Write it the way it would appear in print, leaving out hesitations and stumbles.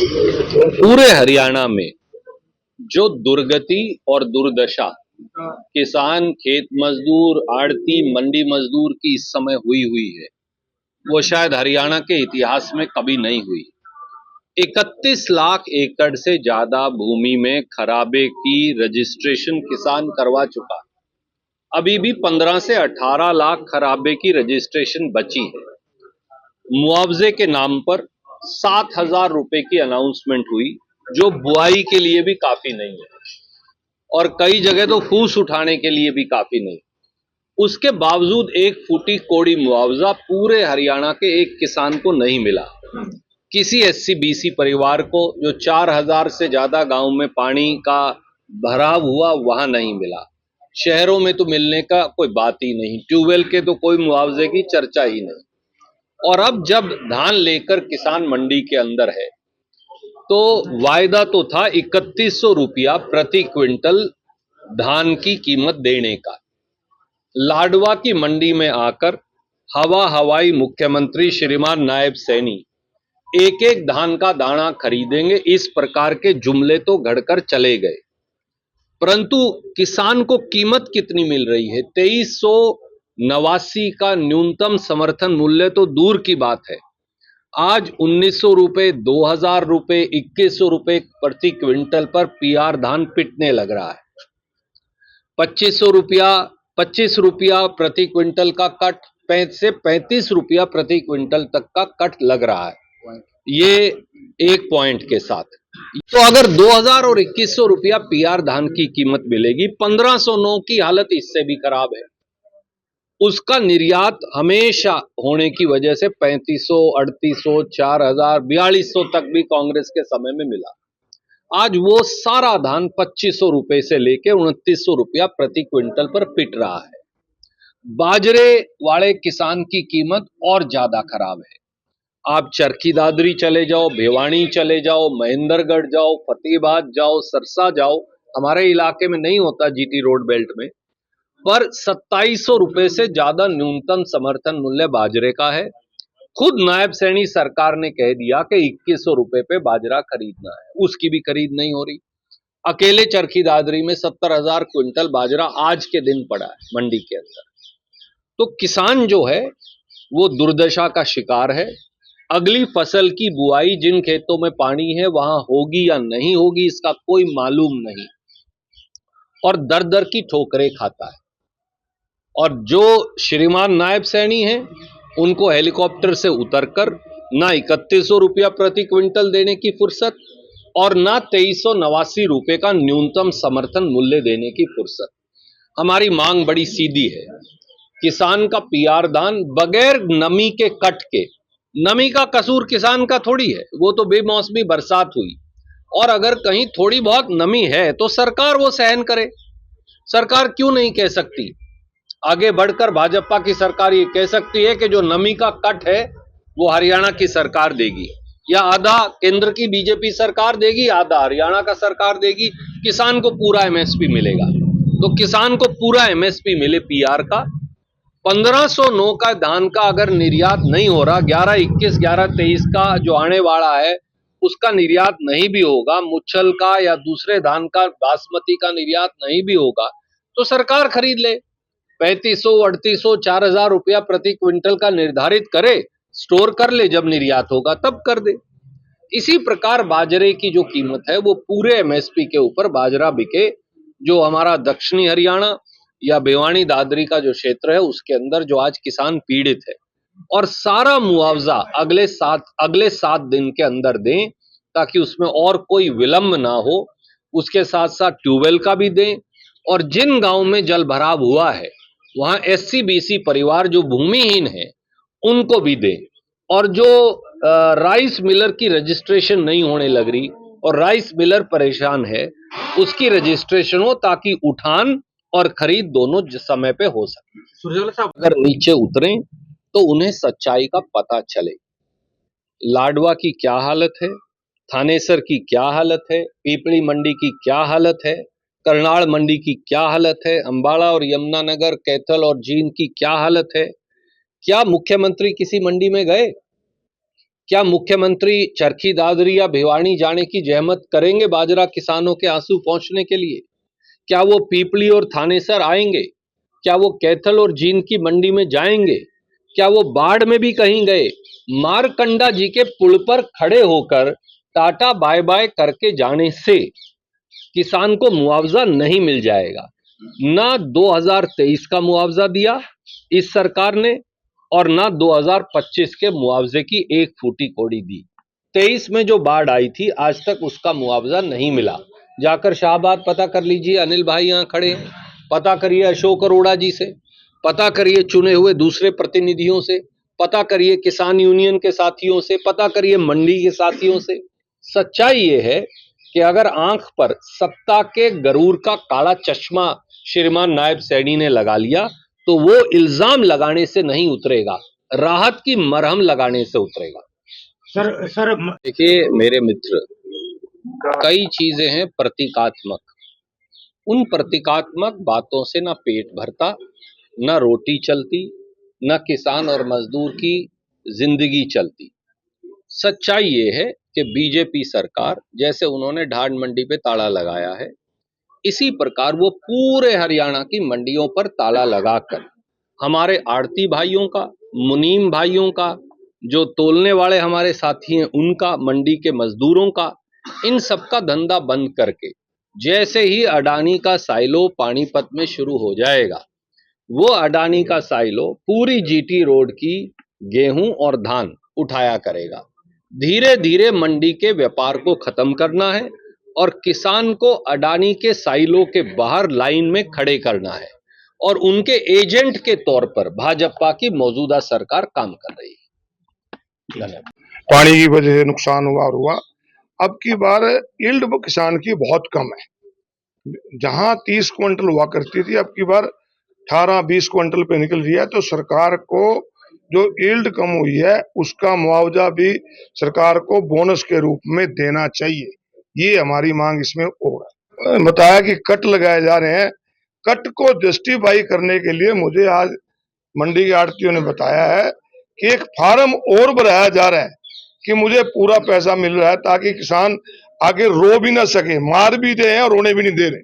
पूरे हरियाणा में जो दुर्गति और दुर्दशा किसान, खेत मजदूर, आड़ती, मंडी मजदूर की इस समय हुई है, वो शायद हरियाणा के इतिहास में कभी नहीं हुई। 31 लाख एकड़ से ज्यादा भूमि में खराबे की रजिस्ट्रेशन किसान करवा चुका। अभी भी 15 से 18 लाख खराबे की रजिस्ट्रेशन बची है। मुआवजे के नाम पर 7,000 रुपए की अनाउंसमेंट हुई, जो बुआई के लिए भी काफी नहीं है और कई जगह तो फूस उठाने के लिए भी काफी नहीं। उसके बावजूद एक फूटी कोड़ी मुआवजा पूरे हरियाणा के एक किसान को नहीं मिला। किसी एससी बीसी परिवार को जो 4,000 से ज्यादा गांव में पानी का भराव हुआ वहां नहीं मिला। शहरों में तो मिलने का कोई बात ही नहीं, ट्यूबवेल के तो कोई मुआवजे की चर्चा ही नहीं। और अब जब धान लेकर किसान मंडी के अंदर है तो वायदा तो था 3100 रुपया प्रति क्विंटल धान की कीमत देने का। लाडवा की मंडी में आकर हवाई मुख्यमंत्री श्रीमान नायब सैनी एक एक धान का दाना खरीदेंगे, इस प्रकार के जुमले तो घड़कर चले गए, परंतु किसान को कीमत कितनी मिल रही है? 2389 का न्यूनतम समर्थन मूल्य तो दूर की बात है, आज 1900 रुपए, 2000 रुपए, 2100 रुपए प्रति क्विंटल पर पीआर धान पिटने लग रहा है। 25 रुपया प्रति क्विंटल का कट, 5 से 35 रुपया प्रति क्विंटल तक का कट लग रहा है, ये एक पॉइंट के साथ। तो अगर 2000 और 2100 रुपया पीआर धान की कीमत मिलेगी, 1509 की हालत इससे भी खराब है। उसका निर्यात हमेशा होने की वजह से 3500, 3800, 4000, 4200 तक भी कांग्रेस के समय में मिला। आज वो सारा धान 2500 रुपए से लेके 2900 रुपया प्रति क्विंटल पर पिट रहा है। बाजरे वाले किसान की कीमत और ज्यादा खराब है। आप चरखी दादरी चले जाओ, भिवानी चले जाओ, महेंद्रगढ़ जाओ, फतेहाबाद जाओ, सरसा जाओ, हमारे इलाके में नहीं होता जीटी रोड बेल्ट में, पर 2700 रुपए से ज्यादा न्यूनतम समर्थन मूल्य बाजरे का है। खुद नायब सैनी सरकार ने कह दिया कि 2100 रुपए पे बाजरा खरीदना है, उसकी भी खरीद नहीं हो रही। अकेले चरखी दादरी में 70,000 क्विंटल बाजरा आज के दिन पड़ा है मंडी के अंदर। तो किसान जो है वो दुर्दशा का शिकार है। अगली फसल की बुआई जिन खेतों में पानी है वहां होगी या नहीं होगी इसका कोई मालूम नहीं, और दर दर की ठोकरें खाता है। और जो श्रीमान नायब सैनी हैं उनको हेलीकॉप्टर से उतरकर ना 3100 रुपया प्रति क्विंटल देने की फुर्सत और ना 2389 रुपए का न्यूनतम समर्थन मूल्य देने की फुर्सत। हमारी मांग बड़ी सीधी है, किसान का पीआर दान बगैर नमी के कट के, नमी का कसूर किसान का थोड़ी है, वो तो बेमौसमी बरसात हुई, और अगर कहीं थोड़ी बहुत नमी है तो सरकार वो सहन करे। सरकार क्यों नहीं कह सकती? आगे बढ़कर भाजपा की सरकार ये कह सकती है कि जो नमी का कट है वो हरियाणा की सरकार देगी, या आधा केंद्र की बीजेपी सरकार देगी, आधा हरियाणा का सरकार देगी, किसान को पूरा एमएसपी मिलेगा। तो किसान को पूरा एमएसपी मिले पीआर का। 1509 का धान का अगर निर्यात नहीं हो रहा, 11-21, 11-23 का जो आने वाला है उसका निर्यात नहीं भी होगा, मुच्छल का या दूसरे धान का, बासमती का निर्यात नहीं भी होगा, तो सरकार खरीद ले। 3500, 3800, 4000 रुपया प्रति क्विंटल का निर्धारित करे, स्टोर कर ले, जब निर्यात होगा तब कर दे। इसी प्रकार बाजरे की जो कीमत है वो पूरे एमएसपी के ऊपर बाजरा बिके। जो हमारा दक्षिणी हरियाणा या भिवानी दादरी का जो क्षेत्र है उसके अंदर जो आज किसान पीड़ित है, और सारा मुआवजा अगले 7 दिन के अंदर दें ताकि उसमें और कोई विलंब ना हो। उसके साथ साथ ट्यूबवेल का भी दें, और जिन गांव में जल भराव हुआ है वहां एससी बीसी परिवार जो भूमिहीन है उनको भी दें। और जो राइस मिलर की रजिस्ट्रेशन नहीं होने लग रही और राइस मिलर परेशान है, उसकी रजिस्ट्रेशन हो ताकि उठान और खरीद दोनों समय पे हो सके। सुरजेवाला साहब अगर नीचे उतरें तो उन्हें सच्चाई का पता चले। लाडवा की क्या हालत है, थानेसर की क्या हालत है, पीपली मंडी की क्या हालत है, करनाल मंडी की क्या हालत है, अंबाला और यमुनानगर, कैथल और जींद की क्या हालत है। क्या मुख्यमंत्री किसी मंडी में गए? क्या मुख्यमंत्री चरखी दादरी या भिवानी जाने की जहमत करेंगे बाजरा किसानों के आंसू पहुंचने के लिए? क्या वो पीपली और थानेसर आएंगे? क्या वो कैथल और जींद की मंडी में जाएंगे? क्या वो बाढ़ में भी कहीं गए? मारकंडा जी के पुल पर खड़े होकर टाटा बाय बाय करके जाने से किसान को मुआवजा नहीं मिल जाएगा। ना 2023 का मुआवजा दिया इस सरकार ने और ना 2025 के मुआवजे की एक फूटी कौड़ी दी। 23 में जो बाढ़ आई थी आज तक उसका मुआवजा नहीं मिला। जाकर शाहबाद पता कर लीजिए, अनिल भाई यहाँ खड़े हैं, पता करिए अशोक अरोड़ा जी से, पता करिए चुने हुए दूसरे प्रतिनिधियों से, पता करिए किसान यूनियन के साथियों से, पता करिए मंडी के साथियों से। सच्चाई ये है कि अगर आंख पर सत्ता के गरूर का काला चश्मा श्रीमान नायब सैनी ने लगा लिया तो वो इल्जाम लगाने से नहीं उतरेगा, राहत की मरहम लगाने से उतरेगा। सर देखिए मेरे मित्र, कई चीजें हैं प्रतीकात्मक। उन प्रतीकात्मक बातों से ना पेट भरता, ना रोटी चलती, ना किसान और मजदूर की जिंदगी चलती। सच्चाई ये है कि बीजेपी सरकार, जैसे उन्होंने ढाड मंडी पे ताला लगाया है, इसी प्रकार वो पूरे हरियाणा की मंडियों पर ताला लगाकर हमारे आड़ती भाइयों का, मुनीम भाइयों का, जो तोलने वाले हमारे साथी हैं उनका, मंडी के मजदूरों का, इन सबका धंधा बंद करके जैसे ही अडानी का साइलो पानीपत में शुरू हो जाएगा, वो अडानी का साइलो पूरी जीटी रोड की गेहूं और धान उठाया करेगा। धीरे धीरे मंडी के व्यापार को खत्म करना है और किसान को अडानी के साइलो के बाहर लाइन में खड़े करना है और उनके एजेंट के तौर पर भाजपा की मौजूदा सरकार काम कर रही है। धन्यवाद। पानी की वजह से नुकसान हुआ। अब की बार यील्ड किसान की बहुत कम है। जहां 30 क्विंटल हुआ करती थी अब की बार 18-20 क्विंटल पे निकल रही है। तो सरकार को जो यील्ड कम हुई है उसका मुआवजा भी सरकार को बोनस के रूप में देना चाहिए। ये हमारी मांग इसमें और है। बताया कि कट लगाए जा रहे हैं। कट को जस्टिफाई करने के लिए मुझे आज मंडी के आड़तियों ने बताया है कि एक फार्म और भराया जा रहा है कि मुझे पूरा पैसा मिल रहा है ताकि किसान आगे रो भी ना सके, मार भी रहे हैं और रोने भी नहीं दे रहे।